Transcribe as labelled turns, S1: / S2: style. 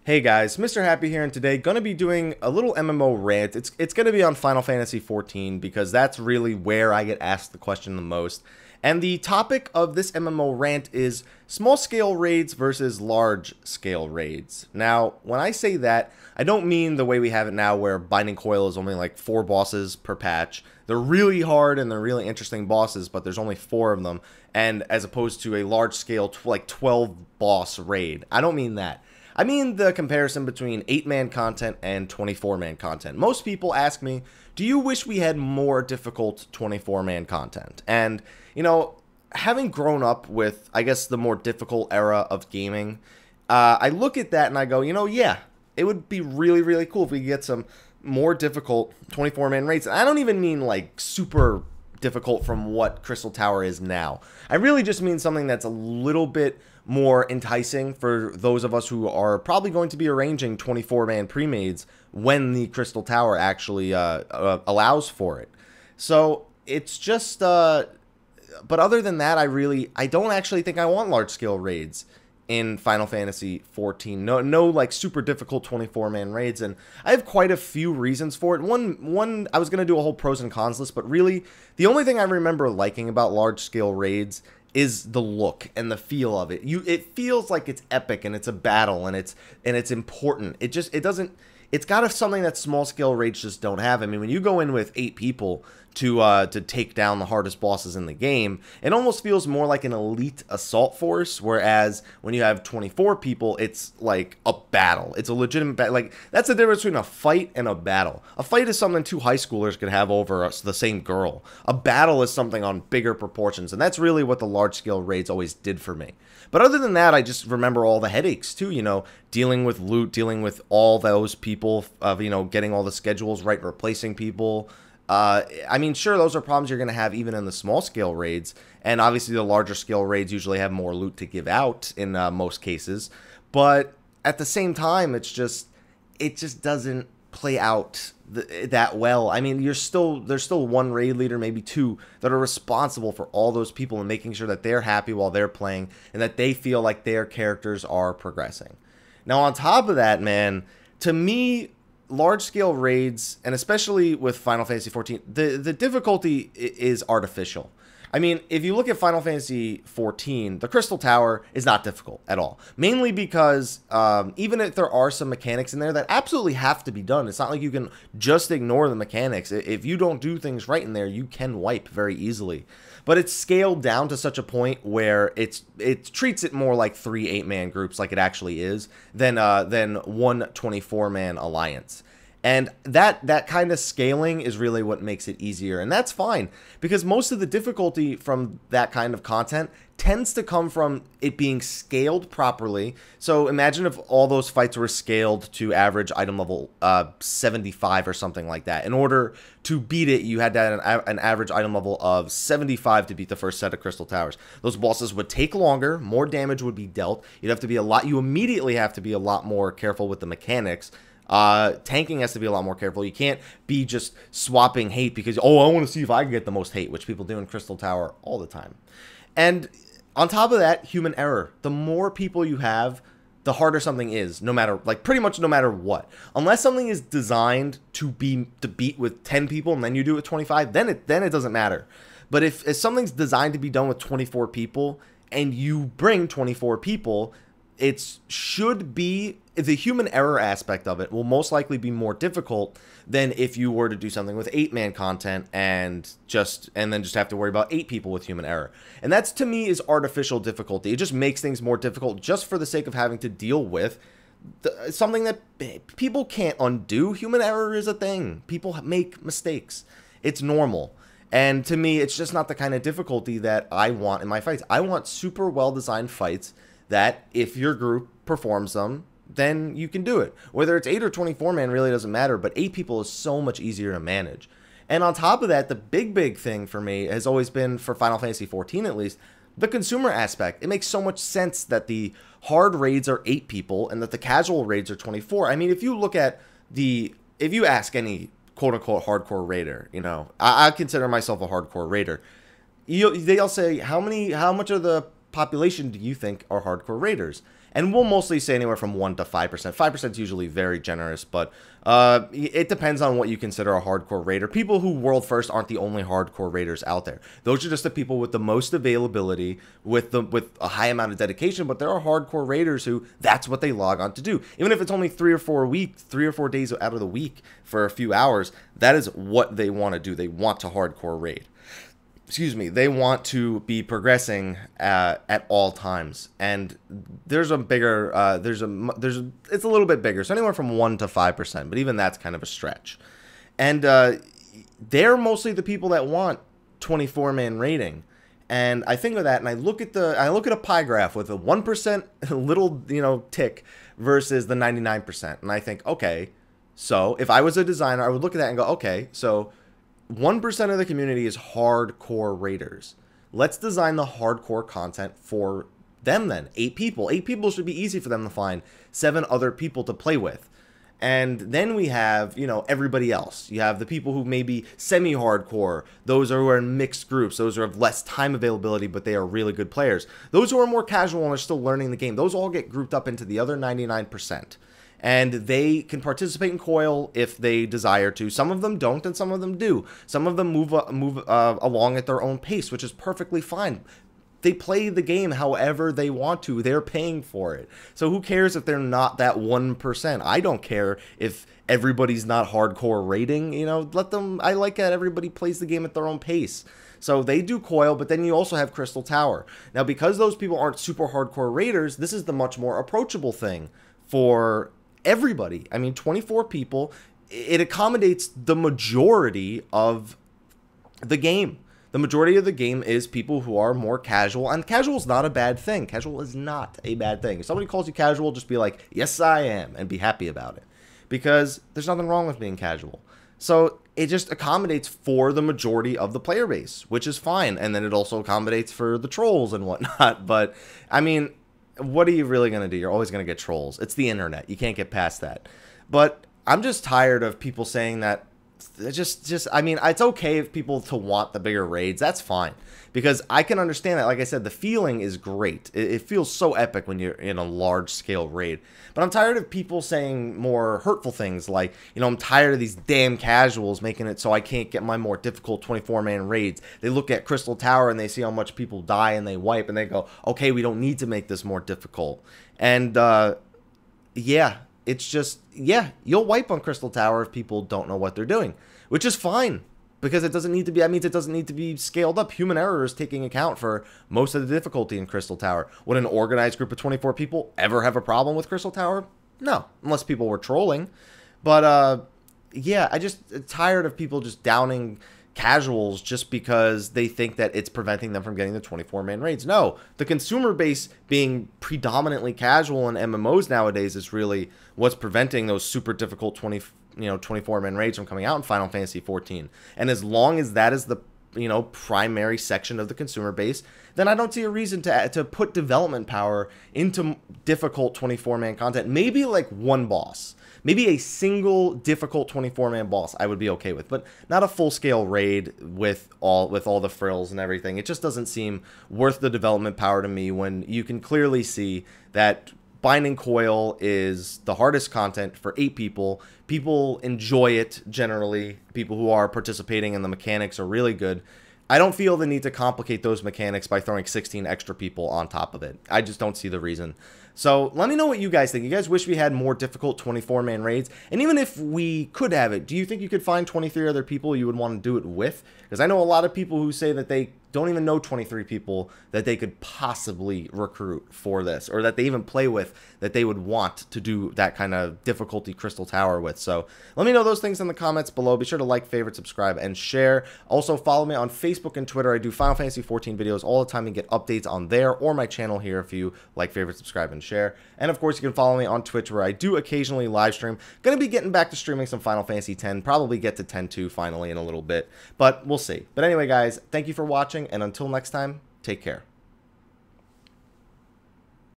S1: Hey guys, Mr. Happy here, and today gonna be doing a little MMO rant. It's gonna be on Final Fantasy XIV because that's really where I get asked the question the most. And the topic of this MMO rant is small scale raids versus large scale raids. Now, when I say that, I don't mean the way we have it now where Binding Coil is only like 4 bosses per patch. They're really hard and they're really interesting bosses, but there's only 4 of them, and as opposed to a large scale like 12 boss raid. I don't mean that. I mean the comparison between 8-man content and 24-man content. Most people ask me, do you wish we had more difficult 24-man content? And, you know, having grown up with, I guess, the more difficult era of gaming, I look at that and I go, you know, yeah, it would be really, really cool if we could get some more difficult 24-man raids. And I don't even mean, like, super difficult from what Crystal Tower is now. I really just mean something that's a little bit more enticing for those of us who are probably going to be arranging 24-man pre-mades when the Crystal Tower actually allows for it. So it's just, but other than that, I don't actually think I want large-scale raids in Final Fantasy XIV. No like super difficult 24-man raids, and I have quite a few reasons for it. One, I was gonna do a whole pros and cons list, but really the only thing I remember liking about large-scale raids is the look and the feel of it. It feels like it's epic and it's a battle and it's important. It's got something that small scale raids just don't have. I mean, when you go in with 8 people to take down the hardest bosses in the game, it almost feels more like an elite assault force, whereas when you have 24 people, it's like a battle. It's a legitimate battle. Like, that's the difference between a fight and a battle. A fight is something 2 high schoolers could have over the same girl. A battle is something on bigger proportions, and that's really what the large-scale raids always did for me. But other than that, I just remember all the headaches, too, you know, dealing with loot, dealing with all those people, you know, getting all the schedules right, replacing people. I mean, sure, those are problems you're going to have even in the small scale raids, and obviously the larger scale raids usually have more loot to give out in most cases, but at the same time, it just doesn't play out that well. I mean, there's still one raid leader, maybe 2, that are responsible for all those people and making sure that they're happy while they're playing and that they feel like their characters are progressing. Now, on top of that, man, to me, large-scale raids, and especially with Final Fantasy XIV, the difficulty is artificial. I mean, if you look at Final Fantasy XIV, the Crystal Tower is not difficult at all. Mainly because even if there are some mechanics in there that absolutely have to be done, it's not like you can just ignore the mechanics. If you don't do things right in there, you can wipe very easily. But it's scaled down to such a point where it treats it more like 3 8-man groups, like it actually is, than one 24-man alliance. And that kind of scaling is really what makes it easier. And that's fine, because most of the difficulty from that kind of content tends to come from it being scaled properly. So imagine if all those fights were scaled to average item level 75 or something like that. In order to beat it, you had to have an average item level of 75 to beat the first set of Crystal Towers. Those bosses would take longer, more damage would be dealt. You immediately have to be a lot more careful with the mechanics. Tanking has to be a lot more careful. You can't be just swapping hate because, oh, I want to see if I can get the most hate, which people do in Crystal Tower all the time. And on top of that, human error. The more people you have, the harder something is, pretty much no matter what. Unless something is designed to beat with 10 people and then you do it with 25, then it doesn't matter. But if something's designed to be done with 24 people and you bring 24 people, it should be, the human error aspect of it will most likely be more difficult than if you were to do something with 8-man content and then just have to worry about 8 people with human error. And that's, to me, is artificial difficulty. It just makes things more difficult just for the sake of having to deal with something that people can't undo. Human error is a thing. People make mistakes. It's normal. And to me, it's just not the kind of difficulty that I want in my fights. I want super well-designed fights that if your group performs them, then you can do it. Whether it's 8 or 24-man really doesn't matter, but 8 people is so much easier to manage. And on top of that, the big thing for me has always been, for Final Fantasy XIV at least, the consumer aspect. It makes so much sense that the hard raids are 8 people and that the casual raids are 24. I mean, if you ask any quote-unquote hardcore raider, you know, I consider myself a hardcore raider, they'll say, how much of the population do you think are hardcore raiders? And we'll mostly say anywhere from 1 to 5%. 5% is usually very generous, but it depends on what you consider a hardcore raider. People who world first aren't the only hardcore raiders out there. Those are just the people with the most availability, with a high amount of dedication, but there are hardcore raiders who that's what they log on to do. Even if it's only 3 or 4 days out of the week for a few hours, that is what they want to do. They want to hardcore raid. Excuse me, they want to be progressing at all times, and there's a bigger, it's a little bit bigger, so anywhere from 1 to 5%, but even that's kind of a stretch. And they're mostly the people that want 24-man raiding, and I think of that, and I look at a pie graph with a 1% little tick versus the 99%, and I think, okay, so if I was a designer, I would look at that and go, okay, so 1% of the community is hardcore raiders. Let's design the hardcore content for them then. 8 people. 8 people should be easy for them to find 7 other people to play with. And then we have, everybody else. You have the people who may be semi-hardcore. Those who are in mixed groups. Those who have less time availability, but they are really good players. Those who are more casual and are still learning the game. Those all get grouped up into the other 99%. And they can participate in Coil if they desire to. Some of them don't, and some of them do. Some of them move along at their own pace, which is perfectly fine. They play the game however they want to. They're paying for it. So who cares if they're not that 1%? I don't care if everybody's not hardcore raiding. Let them. I like that everybody plays the game at their own pace. So they do Coil, but then you also have Crystal Tower. Now, because those people aren't super hardcore raiders, this is the much more approachable thing for everybody. I mean, 24 people, it accommodates the majority of the game. The majority of the game is people who are more casual, and casual is not a bad thing. Casual is not a bad thing. If somebody calls you casual, just be like, yes, I am, and be happy about it, because there's nothing wrong with being casual. So it just accommodates for the majority of the player base, which is fine. And then it also accommodates for the trolls and whatnot. But I mean, what are you really going to do? You're always going to get trolls. It's the internet. You can't get past that. But I'm just tired of people saying that. I mean, it's okay if people to want the bigger raids. That's fine. Because I can understand that. Like I said, the feeling is great. It feels so epic when you're in a large-scale raid. But I'm tired of people saying more hurtful things like, I'm tired of these damn casuals making it so I can't get my more difficult 24-man raids. They look at Crystal Tower and they see how much people die and they wipe and they go, okay, we don't need to make this more difficult. And, yeah. It's just, yeah, you'll wipe on Crystal Tower if people don't know what they're doing, which is fine, because it doesn't need to be, that means it doesn't need to be scaled up. Human error is taking account for most of the difficulty in Crystal Tower. Would an organized group of 24 people ever have a problem with Crystal Tower? No, unless people were trolling. But, yeah, I just tired of people just downing casuals just because they think that it's preventing them from getting the 24-man raids. No, the consumer base being predominantly casual in MMOs nowadays is really what's preventing those super difficult 24-man raids from coming out in Final Fantasy XIV. And as long as that is the primary section of the consumer base, then I don't see a reason to put development power into difficult 24-man content. Maybe like one boss. Maybe a single difficult 24-man boss I would be okay with, but not a full-scale raid with all the frills and everything. It just doesn't seem worth the development power to me when you can clearly see that Binding Coil is the hardest content for 8 people. People enjoy it generally. People who are participating in the mechanics are really good. I don't feel the need to complicate those mechanics by throwing 16 extra people on top of it. I just don't see the reason. So let me know what you guys think. You guys wish we had more difficult 24-man raids? And even if we could have it, do you think you could find 23 other people you would want to do it with? Because I know a lot of people who say that they don't even know 23 people that they could possibly recruit for this, or that they even play with, that they would want to do that kind of difficulty Crystal Tower with. So let me know those things in the comments below. Be sure to like, favorite, subscribe, and share. Also follow me on Facebook and Twitter. I do Final Fantasy XIV videos all the time and get updates on there or my channel here if you like, favorite, subscribe, and share. And of course, you can follow me on Twitch, where I do occasionally live stream. Gonna be getting back to streaming some Final Fantasy X, probably get to 10-2 finally in a little bit, but we'll see. But anyway, guys, thank you for watching, and until next time, take care.